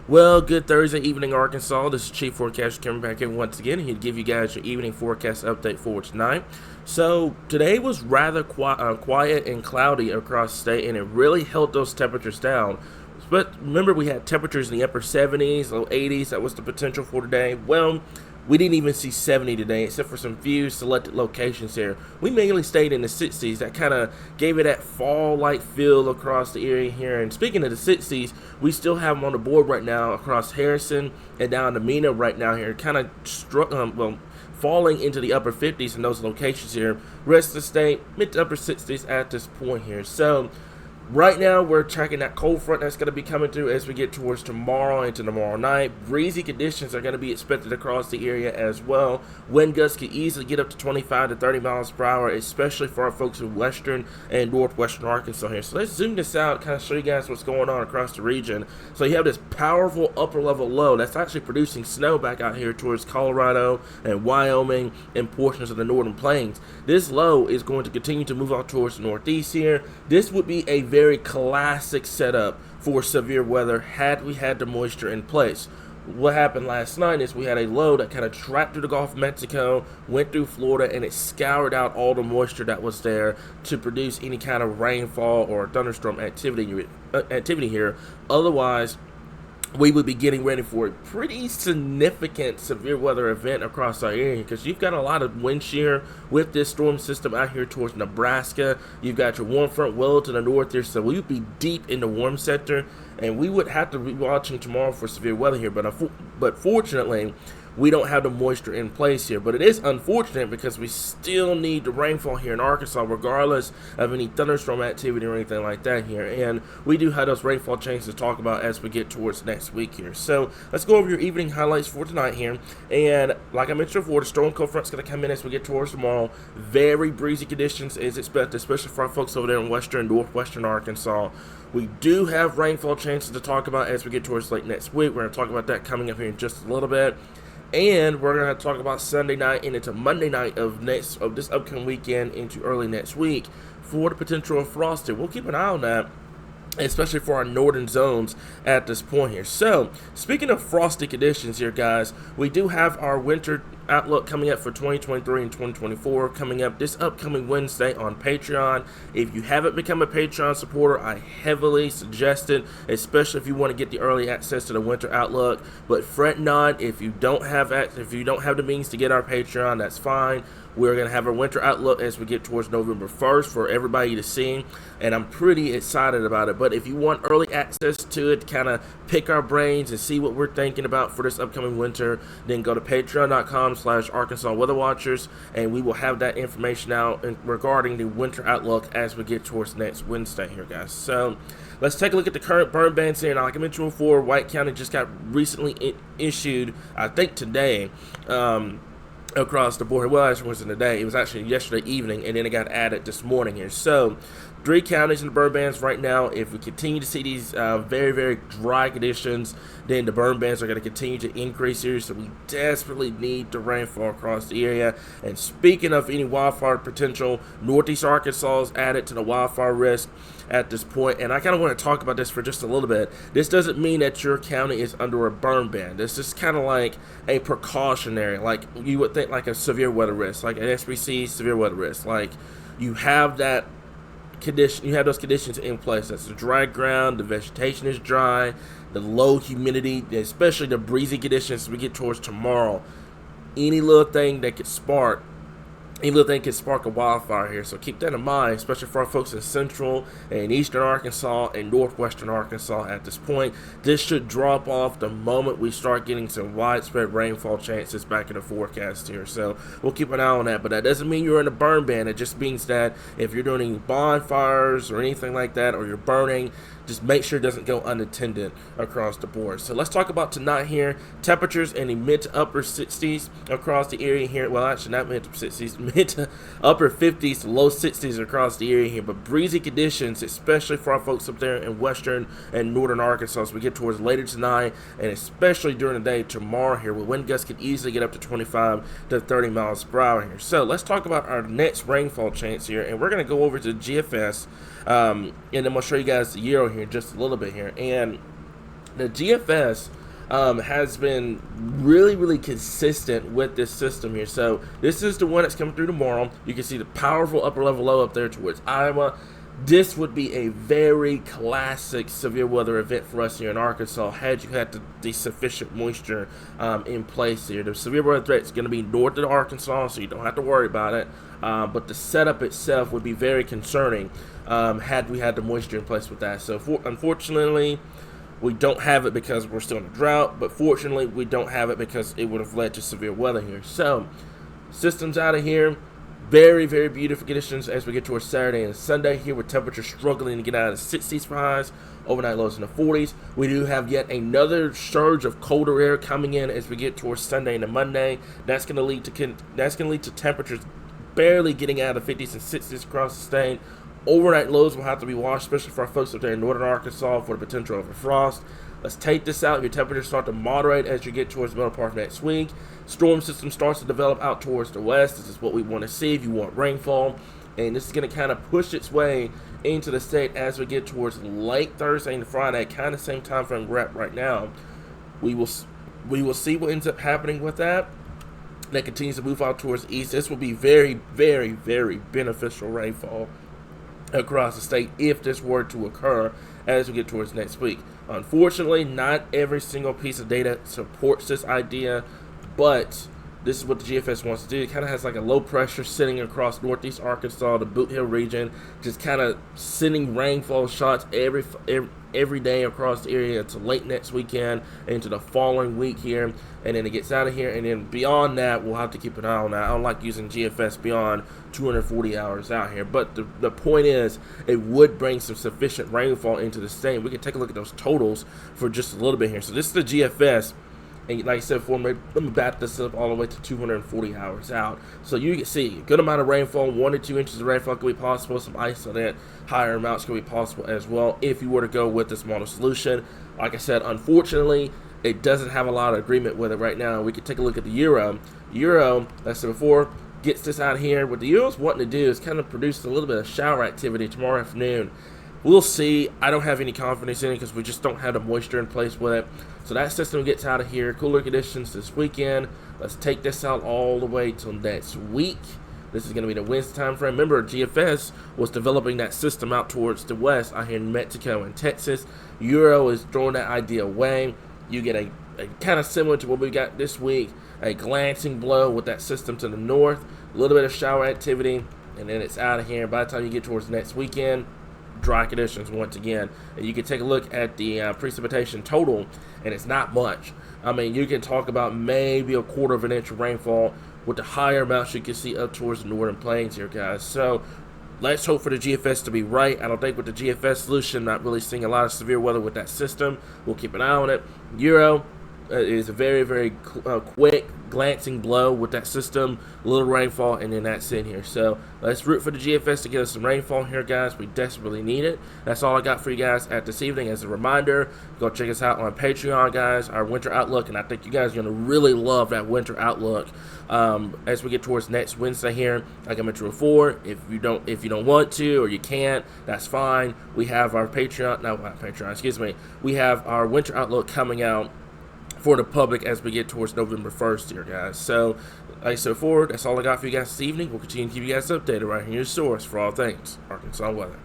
Well, good Thursday evening, Arkansas. This is Chief Forecaster coming back in once again. He'd give you guys your evening forecast update for tonight. So today was rather quiet and cloudy across the state, and it really held those temperatures down. But remember, we had temperatures in the upper 70s, low 80s. That was the potential for today. Well, we didn't even see 70 today, except for some few selected locations here. We mainly stayed in the 60s. That kind of gave it that fall-like feel across the area here. And speaking of the 60s, we still have them on the board right now across Harrison and down to Mena right now here. Kind of falling into the upper 50s in those locations here. Rest of the state, mid to upper 60s at this point here. So right now, we're tracking that cold front that's going to be coming through as we get towards tomorrow into tomorrow night. Breezy conditions are going to be expected across the area as well. Wind gusts could easily get up to 25 to 30 miles per hour, especially for our folks in western and northwestern Arkansas here. So let's zoom this out, kind of show you guys what's going on across the region. So you have this powerful upper level low that's actually producing snow back out here towards Colorado and Wyoming and portions of the northern plains. This low is going to continue to move out towards the northeast here. This would be a very classic setup for severe weather had we had the moisture in place. What happened last night is we had a low that kind of trapped through the Gulf of Mexico, went through Florida, and it scoured out all the moisture that was there to produce any kind of rainfall or thunderstorm activity here. Otherwise, we would be getting ready for a pretty significant severe weather event across our area because you've got a lot of wind shear with this storm system out here towards Nebraska. You've got your warm front well to the north here, so we would be deep in the warm sector, and we would have to be watching tomorrow for severe weather here. But fortunately, we don't have the moisture in place here. But it is unfortunate because we still need the rainfall here in Arkansas regardless of any thunderstorm activity or anything like that here. And we do have those rainfall changes to talk about as we get towards next week here. So let's go over your evening highlights for tonight here. And like I mentioned before, the storm cold front's going to come in as we get towards tomorrow. Very breezy conditions is expected, especially for our folks over there in western and northwestern Arkansas. We do have rainfall chances to talk about as we get towards late next week. We're going to talk about that coming up here in just a little bit. And we're going to talk about Sunday night and into Monday night of this upcoming weekend into early next week for the potential of frosting. We'll keep an eye on that, especially for our northern zones at this point here. So, speaking of frosty conditions here, guys, we do have our winter outlook coming up for 2023 and 2024 coming up this upcoming Wednesday on Patreon. If you haven't become a Patreon supporter, I heavily suggest it, especially if you want to get the early access to the winter outlook. But fret not if you don't have the means to get our Patreon, that's fine. We're going to have our winter outlook as we get towards November 1st for everybody to see, and I'm pretty excited about it. But if you want early access to it, to kind of pick our brains and see what we're thinking about for this upcoming winter, then go to patreon.com/Arkansas Weather Watchers, and we will have that information out regarding the winter outlook as we get towards next Wednesday here, guys. So let's take a look at the current burn bans here. Now, like I mentioned before, White County just got recently issued, I think today, across the board. Well, it wasn't today. It was actually yesterday evening, and then it got added this morning here. So 3 counties in the burn bans right now. If we continue to see these very, very dry conditions, then the burn bans are going to continue to increase here. So we desperately need the rainfall across the area. And speaking of any wildfire potential, Northeast Arkansas is added to the wildfire risk at this point. And I kind of want to talk about this for just a little bit. This doesn't mean that your county is under a burn ban. This is kind of like a precautionary, like you would think like a severe weather risk, like an SBC severe weather risk. Like you have that condition, you have those conditions in place. That's the dry ground, the vegetation is dry, the low humidity, especially the breezy conditions as we get towards tomorrow. Any little thing that could spark a wildfire here. So keep that in mind, especially for our folks in central and eastern Arkansas and northwestern Arkansas at this point. This should drop off the moment we start getting some widespread rainfall chances back in the forecast here. So we'll keep an eye on that. But that doesn't mean you're in a burn ban. It just means that if you're doing any bonfires or anything like that, or you're burning, just make sure it doesn't go unattended across the board. So let's talk about tonight here. Temperatures in the mid to upper 60s across the area here. Well, actually not mid to 60s, mid to upper 50s to low 60s across the area here. But breezy conditions, especially for our folks up there in western and northern Arkansas as we get towards later tonight, and especially during the day tomorrow here, where wind gusts can easily get up to 25 to 30 miles per hour here. So let's talk about our next rainfall chance here, and we're going to go over to GFS, and then I'm going to show you guys the Euro here in just a little bit here. And The GFS has been really, really consistent with this system here. So this is the one that's coming through tomorrow. You can see the powerful upper level low up there towards Iowa. This would be a very classic severe weather event for us here in Arkansas had you had the sufficient moisture in place here. The severe weather threat is going to be north of Arkansas, so you don't have to worry about it. But the setup itself would be very concerning had we had the moisture in place with that. So unfortunately, we don't have it because we're still in a drought, but fortunately, we don't have it because it would have led to severe weather here. So, systems out of here. Very, very beautiful conditions as we get towards Saturday and Sunday here with temperatures struggling to get out of the 60s for highs, overnight lows in the 40s. We do have yet another surge of colder air coming in as we get towards Sunday and Monday. That's going to lead to temperatures barely getting out of the 50s and 60s across the state. Overnight lows will have to be watched, especially for our folks up there in northern Arkansas for the potential of a frost. Let's take this out. Your temperatures start to moderate as you get towards the middle part of next week. Storm system starts to develop out towards the west. This is what we want to see if you want rainfall. And this is going to kind of push its way into the state as we get towards late Thursday and Friday, kind of same time frame we're at right now. We will see what ends up happening with that. That continues to move out towards the east. This will be very, very, very beneficial rainfall across the state if this were to occur as we get towards next week. Unfortunately, not every single piece of data supports this idea, but this is what the GFS wants to do. It kind of has like a low pressure sitting across northeast Arkansas, the Boot Hill region, just kind of sending rainfall shots every day across the area to late next weekend into the following week here, and then it gets out of here, and then beyond that, we'll have to keep an eye on that. I don't like using GFS beyond 240 hours out here, but the point is, it would bring some sufficient rainfall into the state. We can take a look at those totals for just a little bit here. So this is the GFS. And like I said before, let me back this up all the way to 240 hours out. So you can see a good amount of rainfall, 1 to 2 inches of rainfall could be possible. Some ice on it, higher amounts could be possible as well if you were to go with this model solution. Like I said, unfortunately, it doesn't have a lot of agreement with it right now. We could take a look at the Euro. Euro, like I said before, gets this out here. What the Euro's wanting to do is kind of produce a little bit of shower activity tomorrow afternoon. We'll see. I don't have any confidence in it because we just don't have the moisture in place with it. So that system gets out of here. Cooler conditions this weekend. Let's take this out all the way till next week. This is going to be the Wednesday time frame. Remember, GFS was developing that system out towards the west, out here in Mexico and Texas. Euro is throwing that idea away. You get a kind of similar to what we got this week, a glancing blow with that system to the north, a little bit of shower activity, and then it's out of here. By the time you get towards next weekend, dry conditions once again. And you can take a look at the precipitation total, and it's not much. I mean, you can talk about maybe a quarter of an inch of rainfall with the higher amounts you can see up towards the northern plains here, guys. So let's hope for the GFS to be right. I don't think with the GFS solution, not really seeing a lot of severe weather with that system. We'll keep an eye on it. Euro is a very, very quick glancing blow with that system, a little rainfall, and then that's in here. So let's root for the GFS to get us some rainfall here, guys. We desperately need it. That's all I got for you guys at this evening. As a reminder, go check us out on Patreon, guys, our winter outlook, and I think you guys are going to really love that winter outlook as we get towards next Wednesday here. Like I mentioned before, if you don't want to or you can't, that's fine. We have our we have our winter outlook coming out for the public as we get towards November 1st here, guys. So, like I said before, that's all I got for you guys this evening. We'll continue to keep you guys updated right here, your source for all things Arkansas weather.